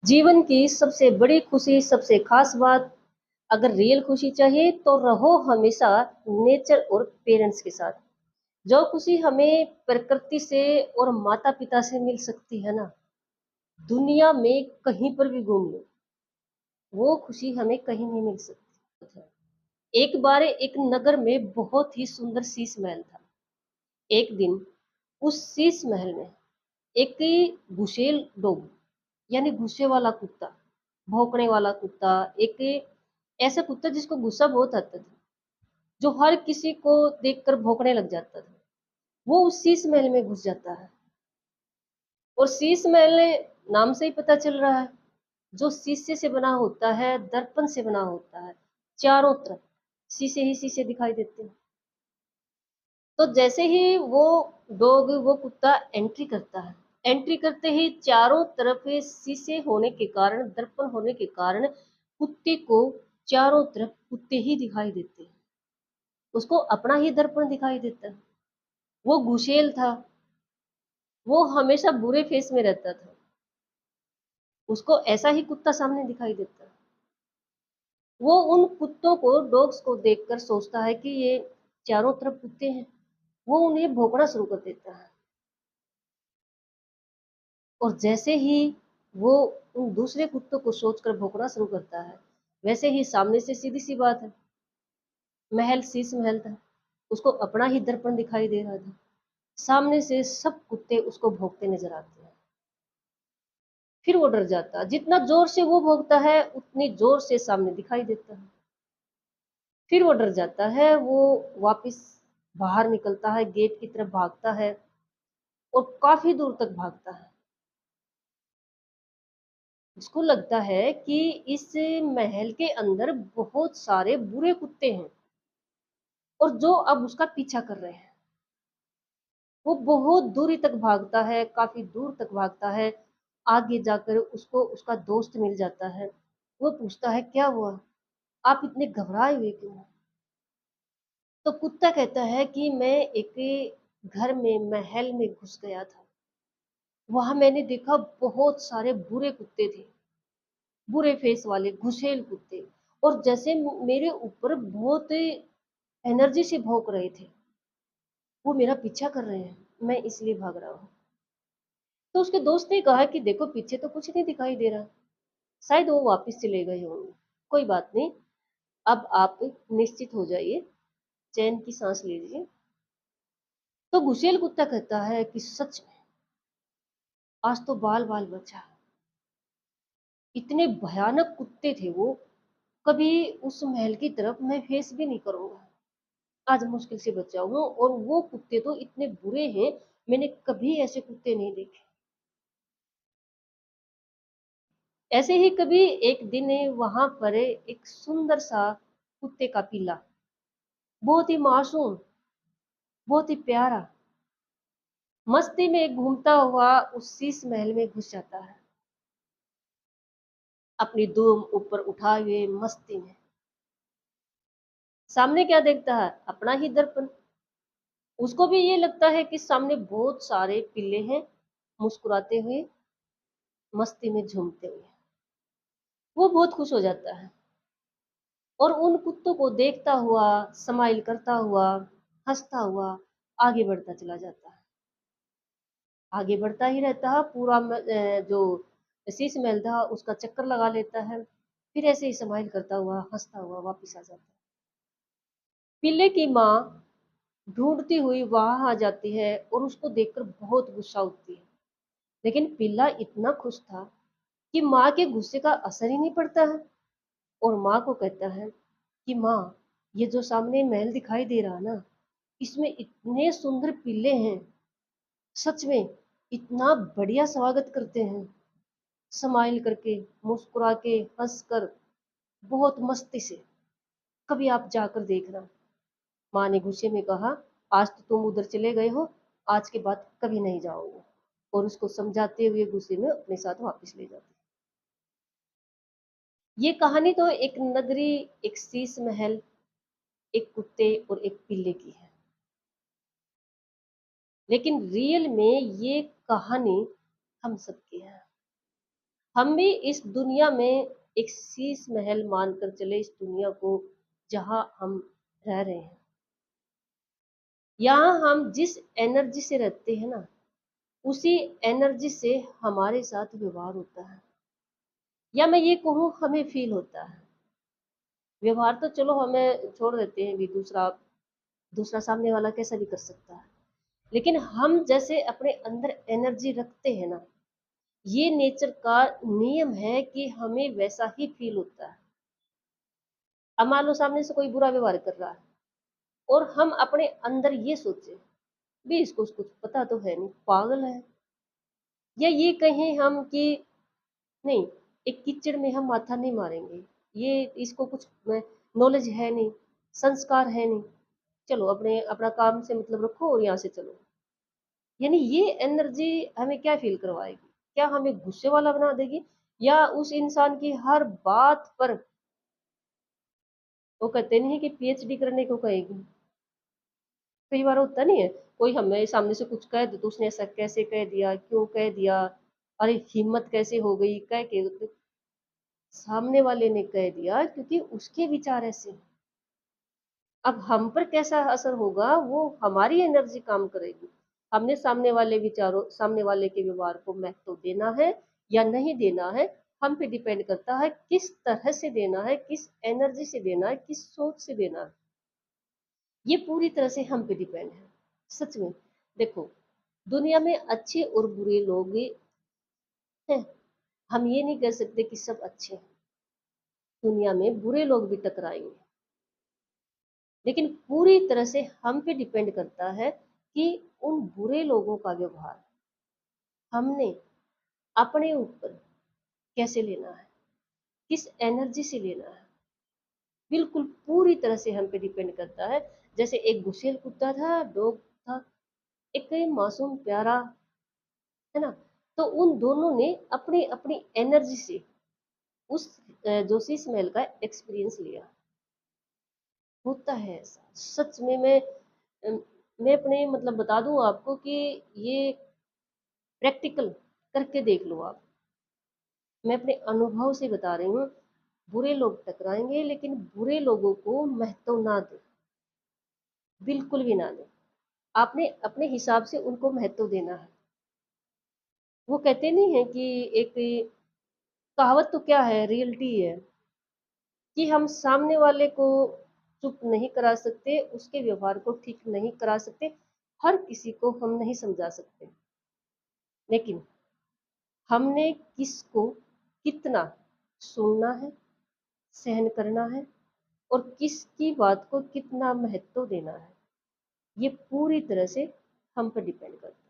जीवन की सबसे बड़ी खुशी, सबसे खास बात, अगर रियल खुशी चाहिए तो रहो हमेशा नेचर और पेरेंट्स के साथ। जो खुशी हमें प्रकृति से और माता-पिता से मिल सकती है ना, दुनिया में कहीं पर भी घूम लो, वो खुशी हमें कहीं नहीं मिल सकती। एक बार एक नगर में बहुत ही सुंदर शीश महल था। एक दिन उस शीश महल में एक घुसेल डॉग यानी गुस्से वाला कुत्ता, भौंकने वाला कुत्ता, एक ऐसा कुत्ता जिसको गुस्सा बहुत आता था, जो हर किसी को देखकर भौंकने लग जाता था। वो उस शीश महल में घुस जाता है और शीश महल नाम से ही पता चल रहा है, जो शीशे से बना होता है, दर्पण से बना होता है। चारों तरफ शीशे ही शीशे दिखाई देते हैं। तो जैसे ही वो कुत्ता एंट्री करता है, एंट्री करते ही चारों तरफ शीशे होने के कारण, दर्पण होने के कारण कुत्ते को चारों तरफ कुत्ते ही दिखाई देते हैं। उसको अपना ही दर्पण दिखाई देता है। वो घुसेल था, वो हमेशा बुरे फेस में रहता था। उसको ऐसा ही कुत्ता सामने दिखाई देता है। वो उन कुत्तों को, डॉग्स को देखकर सोचता है कि ये चारों तरफ कुत्ते हैं। वो उन्हें भौंकना शुरू कर देता है। और जैसे ही वो उन दूसरे कुत्तों को सोचकर भौंकना शुरू करता है, वैसे ही सामने से सीधी-सी बात है, महल शीश महल था, उसको अपना ही दर्पण दिखाई दे रहा था। सामने से सब कुत्ते उसको भौंकते नज़र आते हैं। फिर वो डर जाता है, जितना ज़ोर से वो भौंकता है, उतनी ज़ोर से सामने दिखाई देता है। फिर वो डर जाता है, वो वापस बाहर निकलता है, गेट की तरफ भागता है और काफ़ी दूर तक भागता है। उसको लगता है कि इस महल के अंदर बहुत सारे बुरे कुत्ते हैं और जो अब उसका पीछा कर रहे हैं। वो बहुत दूरी तक भागता है, काफ़ी दूर तक भागता है। आगे जाकर उसको उसका दोस्त मिल जाता है। वो पूछता है, "क्या हुआ? आप इतने घबराए हुए क्यों हैं?" तो कुत्ता कहता है कि मैं एक घर में, महल में घुस गया था। वहाँ मैंने देखा बहुत सारे बुरे कुत्ते थे, बुरे फेस वाले घुसेल कुत्ते, और जैसे मेरे ऊपर बहुत एनर्जी से भौंक रहे थे। वो मेरा पीछा कर रहे हैं, मैं इसलिए भाग रहा हूँ। तो उसके दोस्त ने कहा कि देखो पीछे तो कुछ नहीं दिखाई दे रहा, शायद वो वापस चले गए होंगे। कोई बात नहीं, अब आप निश्चित हो जाइए, चैन की सांस लीजिए। तो घुसेल कुत्ता कहता है कि सच में आज तो बाल बाल बचा। इतने भयानक कुत्ते थे वो, कभी उस महल की तरफ मैं फेस भी नहीं करूंगा। आज मुश्किल से बचा हूँ, और वो कुत्ते तो इतने बुरे हैं, मैंने कभी ऐसे कुत्ते नहीं देखे। ऐसे ही कभी एक दिन वहां पर एक सुंदर सा कुत्ते का पिल्ला, बहुत ही मासूम, बहुत ही प्यारा, मस्ती में घूमता हुआ उस शीश महल में घुस जाता है, अपनी दुम ऊपर उठाए हुए मस्ती में। सामने क्या देखता है? अपना ही दर्पण। उसको भी ये लगता है कि सामने बहुत सारे पिल्ले हैं, मुस्कुराते हुए, मस्ती में झूमते हुए। वो बहुत खुश हो जाता है और उन कुत्तों को देखता हुआ, स्माइल करता हुआ, हंसता हुआ आगे बढ़ता चला जाता है। आगे बढ़ता ही रहता है, पूरा जो शीश महल था उसका चक्कर लगा लेता है। फिर ऐसे ही स्माइल करता हुआ, हंसता हुआ वापस आ जाता है। पिल्ले की माँ ढूंढती हुई वहां आ जाती है और उसको देखकर बहुत गुस्सा उठती है। लेकिन पिल्ला इतना खुश था कि माँ के गुस्से का असर ही नहीं पड़ता है, और माँ को कहता है कि माँ, ये जो सामने महल दिखाई दे रहा ना, इसमें इतने सुंदर पिल्ले हैं, सच में इतना बढ़िया स्वागत करते हैं, स्माइल करके, मुस्कुरा के, हंस कर, बहुत मस्ती से। कभी आप जाकर देखना। माँ ने गुस्से में कहा, आज तो तुम उधर चले गए हो, आज के बाद कभी नहीं जाओगे। और उसको समझाते हुए गुस्से में अपने साथ वापस ले जाती। ये कहानी तो एक नगरी, एक शीश महल, एक कुत्ते और एक पिल्ले की है। लेकिन रियल में ये कहानी हम सबकी है। हम भी इस दुनिया में एक शीश महल मानकर चले इस दुनिया को, जहां हम रह रहे हैं। यहाँ हम जिस एनर्जी से रहते हैं ना, उसी एनर्जी से हमारे साथ व्यवहार होता है, या मैं ये कहूँ हमें फील होता है। व्यवहार तो चलो हमें छोड़ देते हैं, भी दूसरा दूसरा सामने वाला कैसा भी कर सकता है, लेकिन हम जैसे अपने अंदर एनर्जी रखते हैं ना, ये नेचर का नियम है कि हमें वैसा ही फील होता है। अब मान लो सामने से कोई बुरा व्यवहार कर रहा है, और हम अपने अंदर ये सोचे, भी इसको कुछ पता तो है नहीं, पागल है। या ये कहें हम कि नहीं, एक कीचड़ में हम माथा नहीं मारेंगे, ये इसको कुछ नॉलेज है नहीं, संस्कार है नहीं, चलो अपने अपना काम से मतलब रखो और यहाँ से चलो। यानी ये एनर्जी हमें क्या फील करवाएगी? क्या हमें गुस्से वाला बना देगी, या उस इंसान की हर बात पर, वो कहते नहीं है कि पीएचडी करने को कहेगी। कई बार होता नहीं है, कोई हमें सामने से कुछ कह दे तो उसने ऐसा कैसे कह दिया, क्यों कह दिया, अरे हिम्मत कैसे हो गई, कह के सामने वाले ने कह दिया क्योंकि उसके विचार ऐसे हैं। अब हम पर कैसा असर होगा, वो हमारी एनर्जी काम करेगी। हमने सामने वाले विचारों, सामने वाले के व्यवहार को महत्व देना है या नहीं देना है, हम पे डिपेंड करता है किस तरह से देना है, किस एनर्जी से देना है, किस सोच से देना है। ये पूरी तरह से हम पे डिपेंड है। सच में देखो, दुनिया में अच्छे और बुरे लोग हैं। हम ये नहीं कह सकते कि सब अच्छे हैं। दुनिया में बुरे लोग भी टकराएंगे, लेकिन पूरी तरह से हम पे डिपेंड करता है कि उन बुरे लोगों का व्यवहार हमने अपने ऊपर कैसे लेना है, किस एनर्जी से लेना है। बिल्कुल पूरी तरह से हम पे डिपेंड करता है। जैसे एक गुस्सेल कुत्ता था, डॉग था, एक मासूम प्यारा, है ना। तो उन दोनों ने अपनी अपनी एनर्जी से उस जोशीस महल का एक्सपीरियंस लिया। होता है ऐसा सच में। अम, मैं अपने मतलब बता दूं आपको कि ये प्रैक्टिकल करके देख लो आप। मैं अपने अनुभव से बता रही हूँ। बुरे लोग टकराएंगे, लेकिन बुरे लोगों को महत्व ना दो, बिल्कुल भी ना दो। आपने अपने हिसाब से उनको महत्व देना है। वो कहते नहीं है कि एक कहावत तो क्या है, रियलिटी है, कि हम सामने वाले को चुप नहीं करा सकते, उसके व्यवहार को ठीक नहीं करा सकते, हर किसी को हम नहीं समझा सकते, लेकिन हमने किसको कितना सुनना है, सहन करना है, और किसकी बात को कितना महत्व देना है, ये पूरी तरह से हम पर डिपेंड करता है।